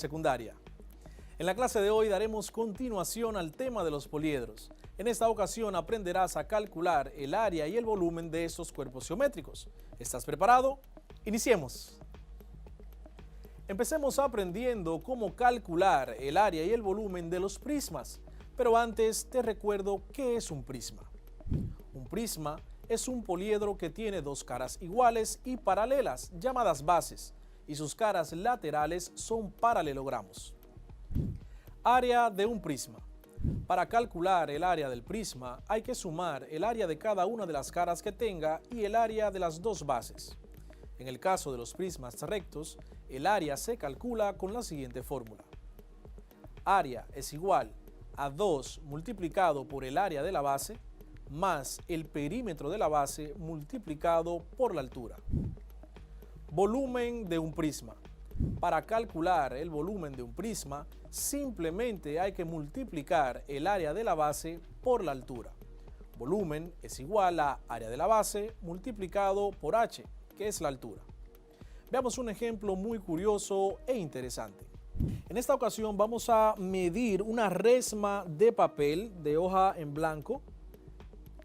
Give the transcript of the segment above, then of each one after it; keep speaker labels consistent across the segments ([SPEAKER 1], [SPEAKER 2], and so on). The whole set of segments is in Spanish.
[SPEAKER 1] secundaria. En la clase de hoy daremos continuación al tema de los poliedros. En esta ocasión aprenderás a calcular el área y el volumen de estos cuerpos geométricos. ¿Estás preparado? Iniciemos. Empecemos aprendiendo cómo calcular el área y el volumen de los prismas. Pero antes te recuerdo qué es un prisma. Un prisma es un poliedro que tiene dos caras iguales y paralelas, llamadas bases, y sus caras laterales son paralelogramos. Área de un prisma. Para calcular el área del prisma hay que sumar el área de cada una de las caras que tenga y el área de las dos bases. En el caso de los prismas rectos, el área se calcula con la siguiente fórmula. Área es igual a 2 multiplicado por el área de la base más el perímetro de la base multiplicado por la altura. Volumen de un prisma. Para calcular el volumen de un prisma, simplemente hay que multiplicar el área de la base por la altura. Volumen es igual a área de la base multiplicado por h, que es la altura. Veamos un ejemplo muy curioso e interesante. En esta ocasión vamos a medir una resma de papel de hoja en blanco.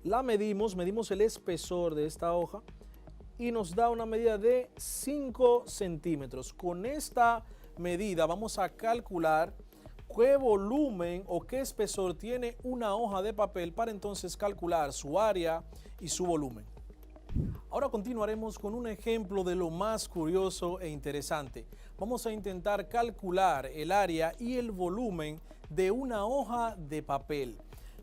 [SPEAKER 1] La medimos el espesor de esta hoja y nos da una medida de 5 centímetros. Con esta medida vamos a calcular qué volumen o qué espesor tiene una hoja de papel para entonces calcular su área y su volumen. Ahora continuaremos con un ejemplo de lo más curioso e interesante. Vamos a intentar calcular el área y el volumen de una hoja de papel.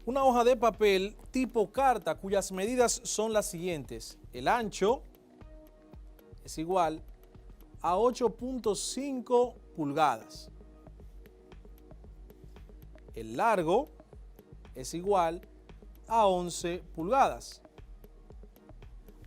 [SPEAKER 1] Una hoja de papel tipo carta cuyas medidas son las siguientes. El ancho es igual a 8.5 pulgadas. El largo es igual a 11 pulgadas.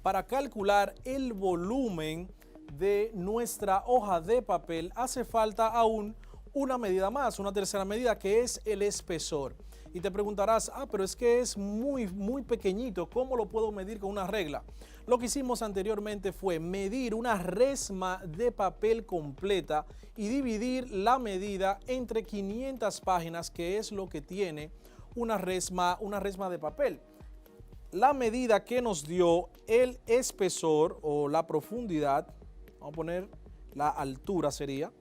[SPEAKER 1] Para calcular el volumen de nuestra hoja de papel hace falta aún una medida más, una tercera medida, que es el espesor. Y te preguntarás, pero es que es muy pequeñito, ¿cómo lo puedo medir con una regla? Lo que hicimos anteriormente fue medir una resma de papel completa y dividir la medida entre 500 páginas, que es lo que tiene una resma de papel. La medida que nos dio el espesor o la profundidad, vamos a poner la altura sería,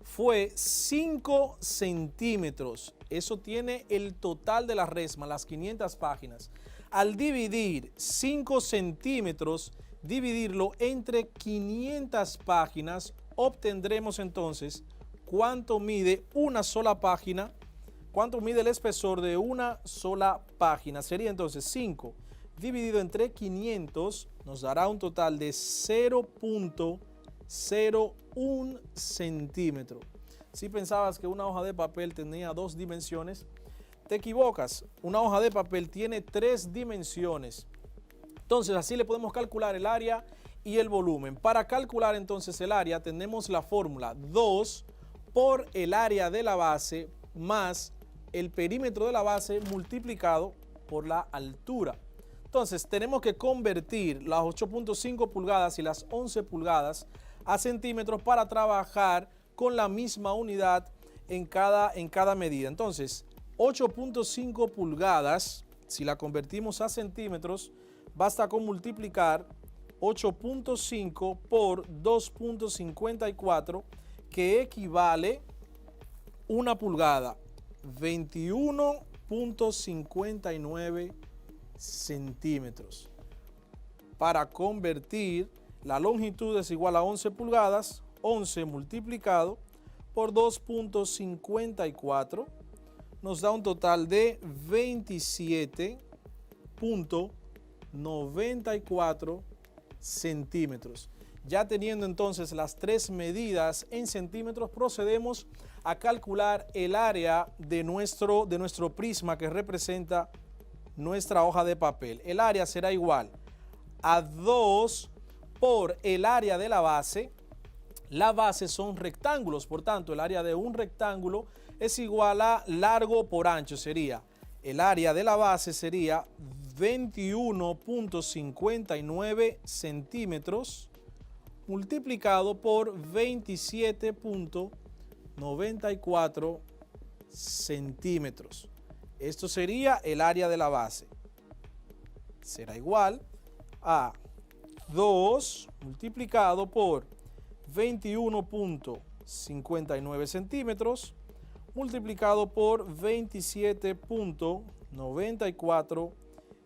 [SPEAKER 1] fue 5 centímetros. Eso tiene el total de la resma, las 500 páginas. Al dividir 5 centímetros, dividirlo entre 500 páginas, obtendremos entonces cuánto mide una sola página, cuánto mide el espesor de una sola página. Sería entonces 5 dividido entre 500, nos dará un total de 0.01 centímetro. Si pensabas que una hoja de papel tenía 2 dimensiones, te equivocas. Una hoja de papel tiene 3 dimensiones. Entonces así le podemos calcular el área y el volumen. Para calcular entonces el área tenemos la fórmula 2 por el área de la base más el perímetro de la base multiplicado por la altura. Entonces tenemos que convertir las 8.5 pulgadas y las 11 pulgadas a centímetros para trabajar con la misma unidad en cada medida. Entonces 8.5 pulgadas, si la convertimos a centímetros, basta con multiplicar 8.5 por 2.54, que equivale una pulgada, 21.59 centímetros. Para convertir, la longitud es igual a 11 pulgadas, 11 multiplicado por 2.54 nos da un total de 27.94 centímetros. Ya teniendo entonces las 3 medidas en centímetros, procedemos a calcular el área de nuestro prisma que representa nuestra hoja de papel. El área será igual a 2 por el área de la base. La base son rectángulos, por tanto el área de un rectángulo es igual a largo por ancho. Sería el área de la base sería 21.59 centímetros multiplicado por 27.94 94 centímetros. Esto sería el área de la base. Será igual a 2 multiplicado por 21.59 centímetros multiplicado por 27.94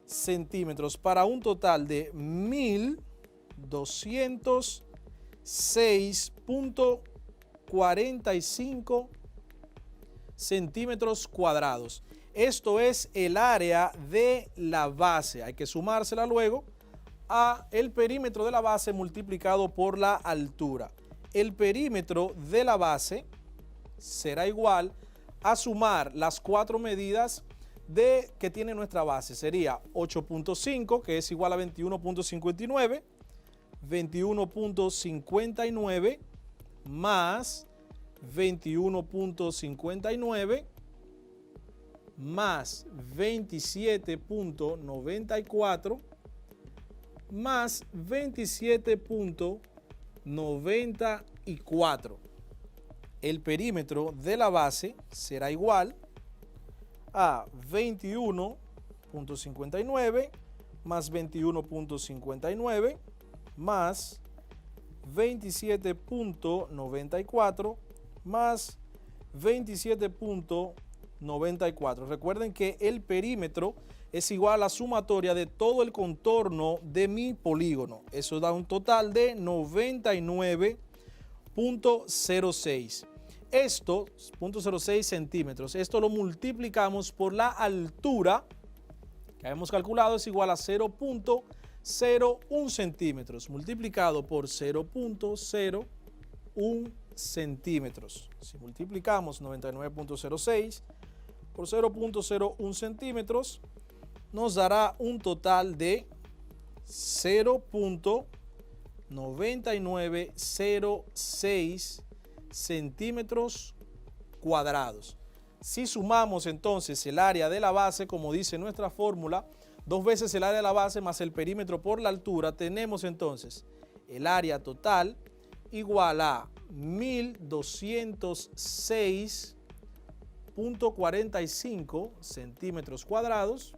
[SPEAKER 1] centímetros para un total de 1206.45 centímetros cuadrados. Esto es el área de la base. Hay que sumársela luego a el perímetro de la base multiplicado por la altura. El perímetro de la base será igual a sumar las 4 medidas que tiene nuestra base. Sería 8.5, que es igual a 21.59, 21.59 más 21.59 más 27.94 más 27.94. El perímetro de la base será igual a 21.59 más 21.59 más 27.94 más 27.94. Recuerden que el perímetro es igual a la sumatoria de todo el contorno de mi polígono. Eso da un total de 99.06. Esto, 0.06 centímetros, esto lo multiplicamos por la altura que hemos calculado, es igual a 0.01 centímetros, multiplicado por 0.01 centímetros. Si multiplicamos 99.06 por 0.01 centímetros, nos dará un total de 0.9906 centímetros cuadrados. Si sumamos entonces el área de la base, como dice nuestra fórmula, 2 veces el área de la base más el perímetro por la altura, tenemos entonces el área total igual a 1206.45 centímetros cuadrados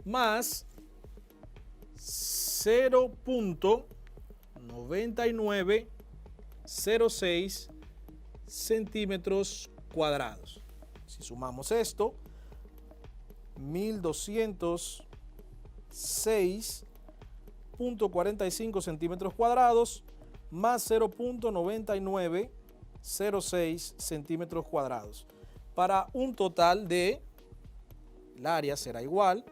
[SPEAKER 1] más 0.9906 centímetros cuadrados. Si sumamos esto, 1206.45 centímetros cuadrados más 0.9906 centímetros cuadrados para un total de, el área será igual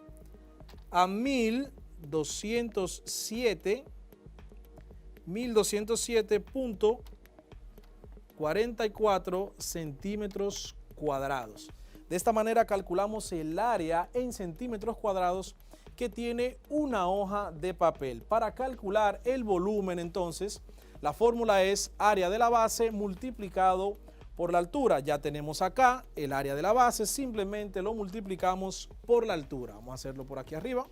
[SPEAKER 1] a 1207.44 centímetros cuadrados. De esta manera calculamos el área en centímetros cuadrados que tiene una hoja de papel. Para calcular el volumen, entonces, la fórmula es área de la base multiplicado por la altura. Ya tenemos acá el área de la base, simplemente lo multiplicamos por la altura. Vamos a hacerlo por aquí arriba.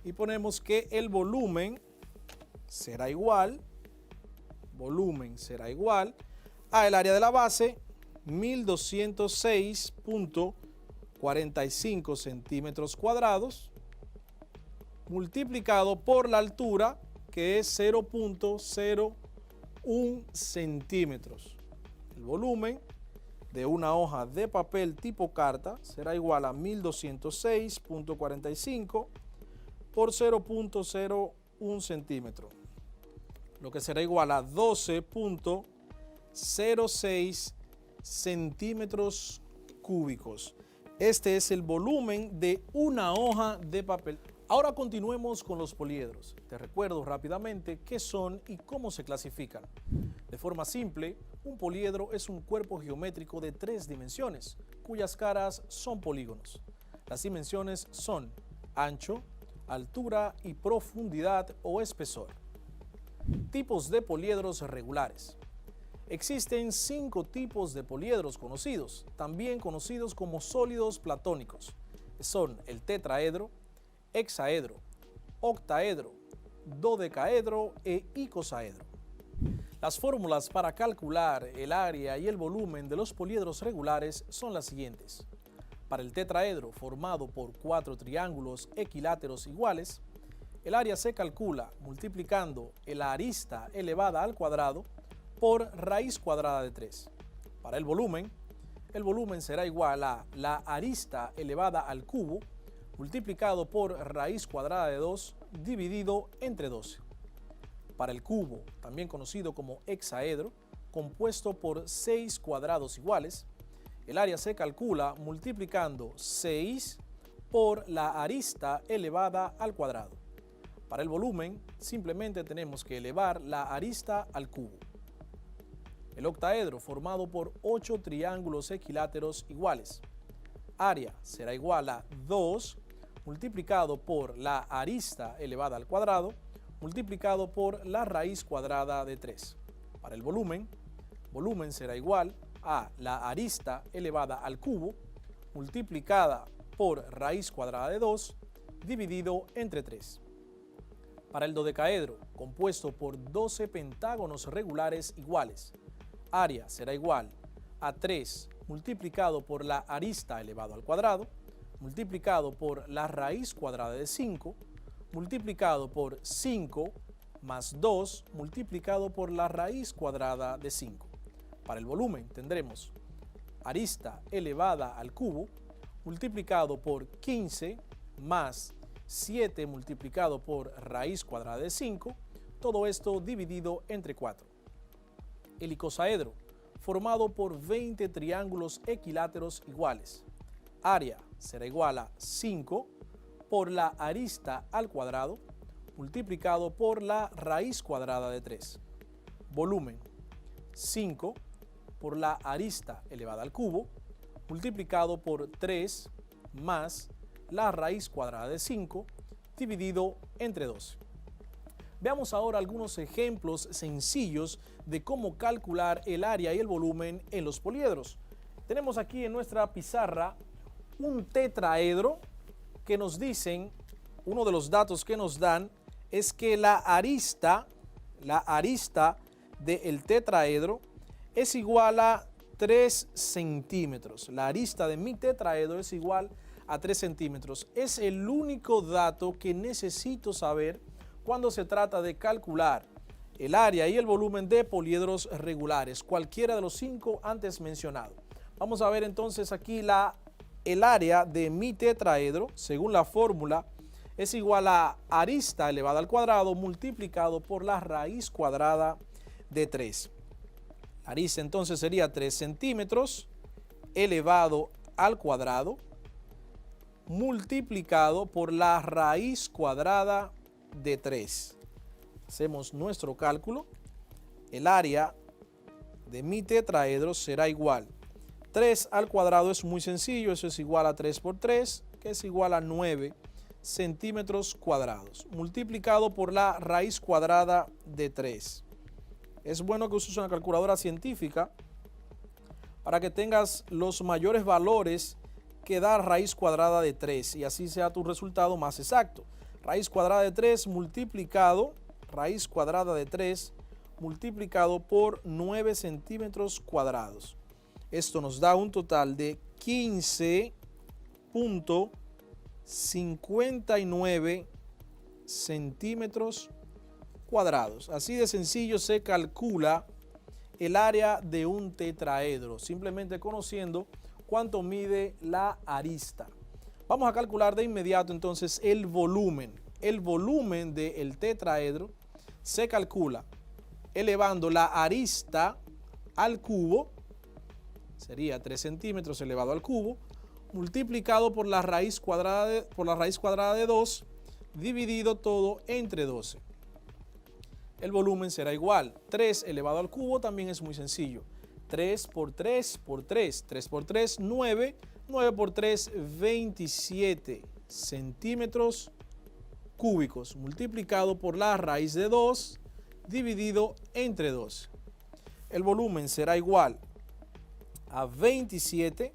[SPEAKER 1] Y ponemos que el volumen será igual a el área de la base, 1206.45 centímetros cuadrados, multiplicado por la altura, que es 0.01 centímetros. El volumen de una hoja de papel tipo carta será igual a 1206.45 por 0.01 centímetro, lo que será igual a 12.06 centímetros cúbicos. Este es el volumen de una hoja de papel. Ahora continuemos con los poliedros. Te recuerdo rápidamente qué son y cómo se clasifican. De forma simple, un poliedro es un cuerpo geométrico de 3 dimensiones, cuyas caras son polígonos. Las dimensiones son ancho, altura y profundidad o espesor. Tipos de poliedros regulares. Existen 5 tipos de poliedros conocidos, también conocidos como sólidos platónicos. Son el tetraedro, hexaedro, octaedro, dodecaedro e icosaedro. Las fórmulas para calcular el área y el volumen de los poliedros regulares son las siguientes. Para el tetraedro formado por 4 triángulos equiláteros iguales, el área se calcula multiplicando la arista elevada al cuadrado por raíz cuadrada de 3. Para el volumen será igual a la arista elevada al cubo multiplicado por raíz cuadrada de 2 dividido entre 12. Para el cubo, también conocido como hexaedro, compuesto por 6 cuadrados iguales, el área se calcula multiplicando 6 por la arista elevada al cuadrado. Para el volumen, simplemente tenemos que elevar la arista al cubo. El octaedro, formado por 8 triángulos equiláteros iguales. Área será igual a 2 multiplicado por la arista elevada al cuadrado multiplicado por la raíz cuadrada de 3. Para el volumen será igual a la arista elevada al cubo multiplicada por raíz cuadrada de 2 dividido entre 3. Para el dodecaedro, compuesto por 12 pentágonos regulares iguales, área será igual a 3 multiplicado por la arista elevado al cuadrado multiplicado por la raíz cuadrada de 5 multiplicado por 5 más 2 multiplicado por la raíz cuadrada de 5. Para el volumen tendremos arista elevada al cubo multiplicado por 15 más 7 multiplicado por raíz cuadrada de 5, todo esto dividido entre 4. El icosaedro, formado por 20 triángulos equiláteros iguales. Área será igual a 5 por la arista al cuadrado multiplicado por la raíz cuadrada de 3. Volumen 5 por la arista elevada al cubo multiplicado por 3 más la raíz cuadrada de 5 dividido entre 12. Veamos ahora algunos ejemplos sencillos de cómo calcular el área y el volumen en los poliedros. Tenemos aquí en nuestra pizarra un tetraedro que nos dicen, uno de los datos que nos dan es que la arista del tetraedro es igual a 3 centímetros. La arista de mi tetraedro es igual a 3 centímetros. Es el único dato que necesito saber cuando se trata de calcular el área y el volumen de poliedros regulares, cualquiera de los 5 antes mencionados. Vamos a ver entonces aquí el área de mi tetraedro, según la fórmula, es igual a arista elevada al cuadrado multiplicado por la raíz cuadrada de 3. La arista entonces sería 3 centímetros elevado al cuadrado multiplicado por la raíz cuadrada de 3. Hacemos nuestro cálculo. El área de mi tetraedro será igual. 3 al cuadrado es muy sencillo, eso es igual a 3 por 3, que es igual a 9 centímetros cuadrados, multiplicado por la raíz cuadrada de 3. Es bueno que uses una calculadora científica para que tengas los mayores valores que da raíz cuadrada de 3 y así sea tu resultado más exacto. Raíz cuadrada de 3 multiplicado, raíz cuadrada de 3 multiplicado por 9 centímetros cuadrados. Esto nos da un total de 15.59 centímetros cuadrados. Así de sencillo se calcula el área de un tetraedro, simplemente conociendo cuánto mide la arista. Vamos a calcular de inmediato entonces el volumen. El volumen del tetraedro se calcula elevando la arista al cubo, sería 3 centímetros elevado al cubo, multiplicado por la raíz cuadrada de 2, dividido todo entre 12. El volumen será igual. 3 elevado al cubo también es muy sencillo. 3 por 3 por 3. 3 por 3, 9. 9 por 3, 27 centímetros cúbicos, multiplicado por la raíz de 2, dividido entre 12. El volumen será igual a 27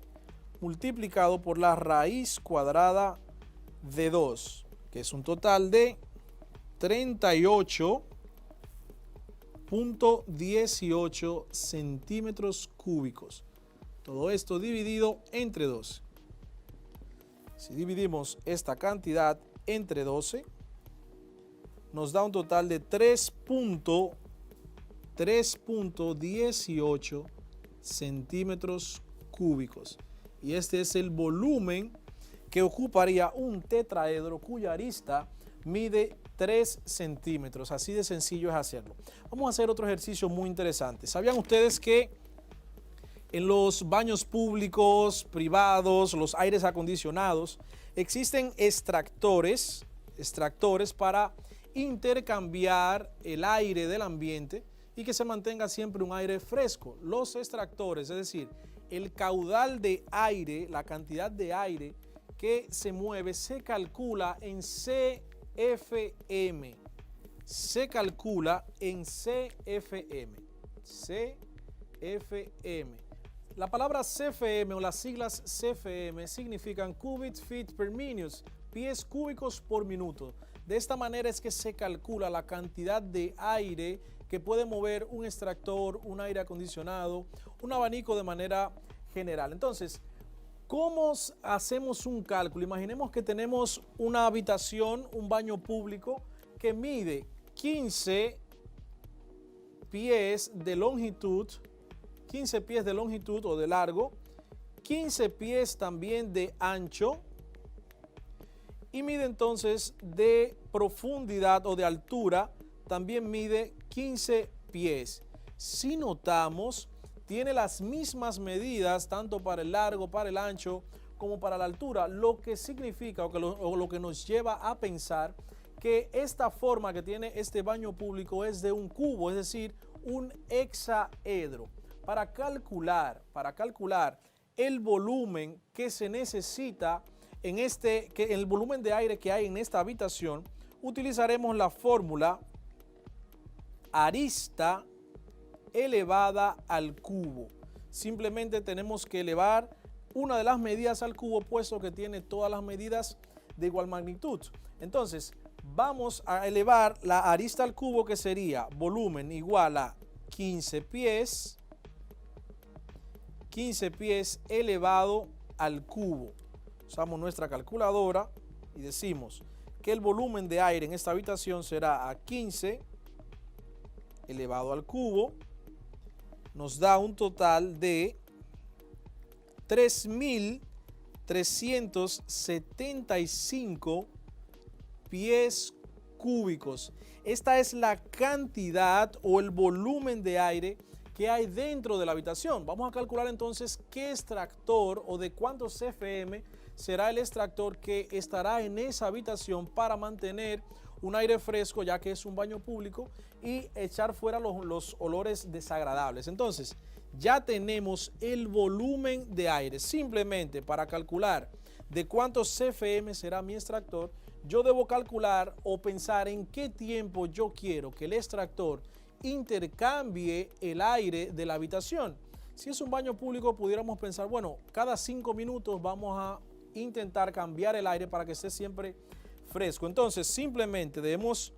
[SPEAKER 1] multiplicado por la raíz cuadrada de 2, que es un total de 38 3.18 centímetros cúbicos. Todo esto dividido entre 12. Si dividimos esta cantidad entre 12, nos da un total de 3.18 centímetros cúbicos. Y este es el volumen que ocuparía un tetraedro cuya arista mide 3 centímetros. Así de sencillo es hacerlo. Vamos a hacer otro ejercicio muy interesante. ¿Sabían ustedes que en los baños públicos, privados, los aires acondicionados, existen extractores para intercambiar el aire del ambiente y que se mantenga siempre un aire fresco? Los extractores, es decir, el caudal de aire, la cantidad de aire que se mueve, se calcula en CFM. Se calcula en CFM. CFM. La palabra CFM o las siglas CFM significan cubic feet per minute, pies cúbicos por minuto. De esta manera es que se calcula la cantidad de aire que puede mover un extractor, un aire acondicionado, un abanico de manera general. Entonces, ¿cómo hacemos un cálculo? Imaginemos que tenemos una habitación, un baño público que mide 15 pies de longitud, 15 pies de longitud o de largo, 15 pies también de ancho y mide entonces de profundidad o de altura, también mide 15 pies. Si notamos, tiene las mismas medidas tanto para el largo, para el ancho, como para la altura, lo que significa o lo que nos lleva a pensar que esta forma que tiene este baño público es de un cubo, es decir, un hexaedro. Para calcular el volumen que se necesita el volumen de aire que hay en esta habitación, utilizaremos la fórmula arista elevada al cubo. Simplemente tenemos que elevar una de las medidas al cubo, puesto que tiene todas las medidas de igual magnitud. Entonces, vamos a elevar la arista al cubo, que sería volumen igual a 15 pies elevado al cubo. Usamos nuestra calculadora y decimos que el volumen de aire en esta habitación será a 15 elevado al cubo. Nos da un total de 3.375 pies cúbicos. Esta es la cantidad o el volumen de aire que hay dentro de la habitación. Vamos a calcular entonces qué extractor o de cuántos CFM será el extractor que estará en esa habitación para mantener un aire fresco, ya que es un baño público, y echar fuera los olores desagradables. Entonces, ya tenemos el volumen de aire. Simplemente para calcular de cuántos CFM será mi extractor, yo debo calcular o pensar en qué tiempo yo quiero que el extractor intercambie el aire de la habitación. Si es un baño público, pudiéramos pensar, bueno, cada 5 minutos vamos a intentar cambiar el aire para que esté siempre fresco. Entonces, simplemente debemos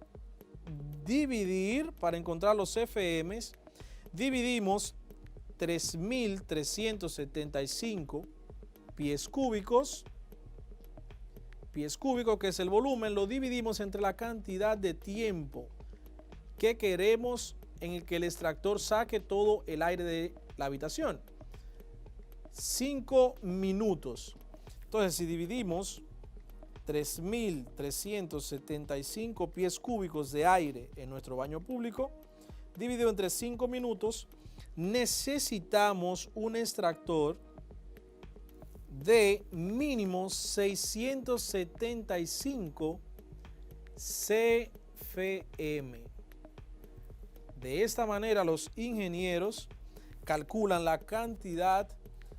[SPEAKER 1] dividir para encontrar los CFMs. Dividimos 3.375 pies cúbicos, que es el volumen, lo dividimos entre la cantidad de tiempo que queremos en el que el extractor saque todo el aire de la habitación. 5 minutos. Entonces, si dividimos 3.375 pies cúbicos de aire en nuestro baño público, dividido entre 5 minutos, necesitamos un extractor de mínimo 675 CFM. De esta manera, los ingenieros calculan la cantidad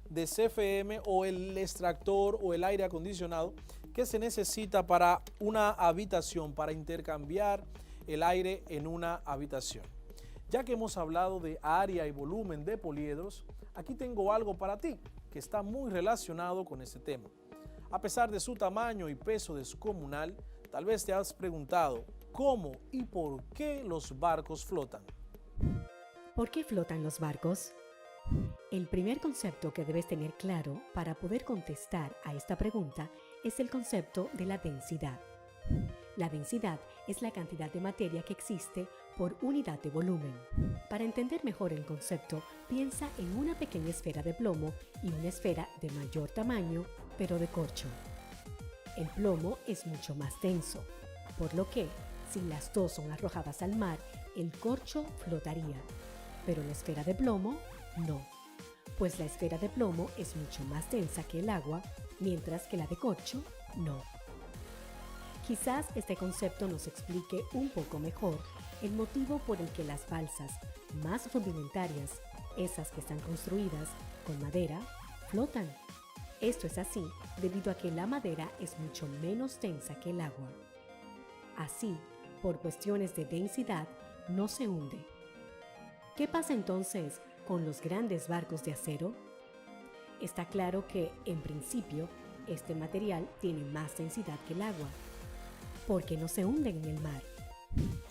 [SPEAKER 1] de CFM o el extractor o el aire acondicionado que se necesita para una habitación, para intercambiar el aire en una habitación. Ya que hemos hablado de área y volumen de poliedros, aquí tengo algo para ti que está muy relacionado con este tema. A pesar de su tamaño y peso descomunal, tal vez te has preguntado cómo y por qué los barcos flotan.
[SPEAKER 2] ¿Por qué flotan los barcos? El primer concepto que debes tener claro para poder contestar a esta pregunta es el concepto de la densidad. La densidad es la cantidad de materia que existe por unidad de volumen. Para entender mejor el concepto, piensa en una pequeña esfera de plomo y una esfera de mayor tamaño, pero de corcho. El plomo es mucho más denso, por lo que, si las dos son arrojadas al mar, el corcho flotaría, pero la esfera de plomo no, pues la esfera de plomo es mucho más densa que el agua, mientras que la de corcho no. Quizás este concepto nos explique un poco mejor el motivo por el que las balsas más rudimentarias, esas que están construidas con madera, flotan. Esto es así debido a que la madera es mucho menos densa que el agua. Así, por cuestiones de densidad, no se hunde. ¿Qué pasa entonces con los grandes barcos de acero? Está claro que, en principio, este material tiene más densidad que el agua, porque no se hunden en el mar.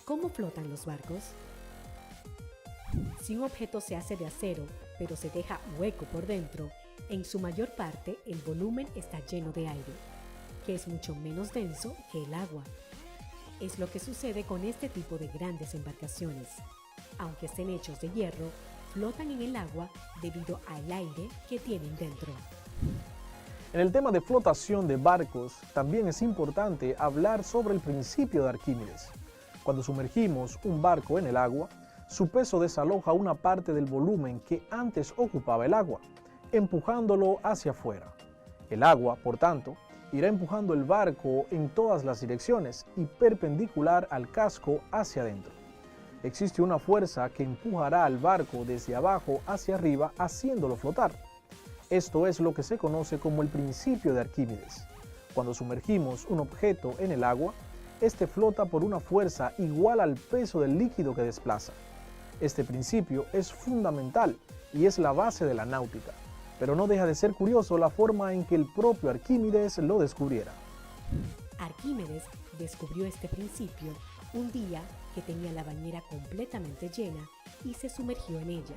[SPEAKER 2] ¿Cómo flotan los barcos? Si un objeto se hace de acero, pero se deja hueco por dentro, en su mayor parte el volumen está lleno de aire, que es mucho menos denso que el agua. Es lo que sucede con este tipo de grandes embarcaciones. Aunque estén hechos de hierro, flotan en el agua debido al aire que tienen dentro.
[SPEAKER 1] En el tema de flotación de barcos, también es importante hablar sobre el principio de Arquímedes. Cuando sumergimos un barco en el agua, su peso desaloja una parte del volumen que antes ocupaba el agua, empujándolo hacia afuera. El agua, por tanto, irá empujando el barco en todas las direcciones y perpendicular al casco hacia adentro. Existe una fuerza que empujará al barco desde abajo hacia arriba, haciéndolo flotar. Esto es lo que se conoce como el principio de Arquímedes. Cuando sumergimos un objeto en el agua, este flota por una fuerza igual al peso del líquido que desplaza. Este principio es fundamental y es la base de la náutica, pero no deja de ser curioso la forma en que el propio Arquímedes lo descubriera.
[SPEAKER 2] Arquímedes descubrió este principio un día que tenía la bañera completamente llena y se sumergió en ella.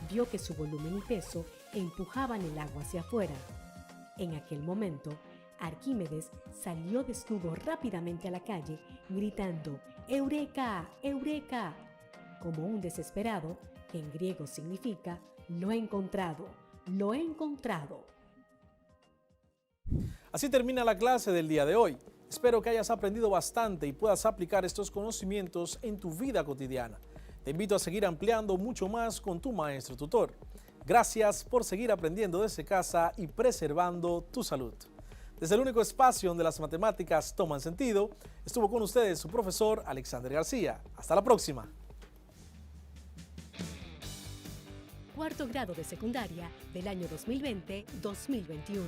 [SPEAKER 2] Vio que su volumen y peso empujaban el agua hacia afuera. En aquel momento, Arquímedes salió desnudo rápidamente a la calle, gritando ¡Eureka! ¡Eureka!, como un desesperado, que en griego significa ¡lo he encontrado! ¡Lo he encontrado!
[SPEAKER 1] Así termina la clase del día de hoy. Espero que hayas aprendido bastante y puedas aplicar estos conocimientos en tu vida cotidiana. Te invito a seguir ampliando mucho más con tu maestro tutor. Gracias por seguir aprendiendo desde casa y preservando tu salud. Desde el único espacio donde las matemáticas toman sentido, estuvo con ustedes su profesor Alexander García. Hasta la próxima.
[SPEAKER 2] Cuarto grado de secundaria del año 2020-2021.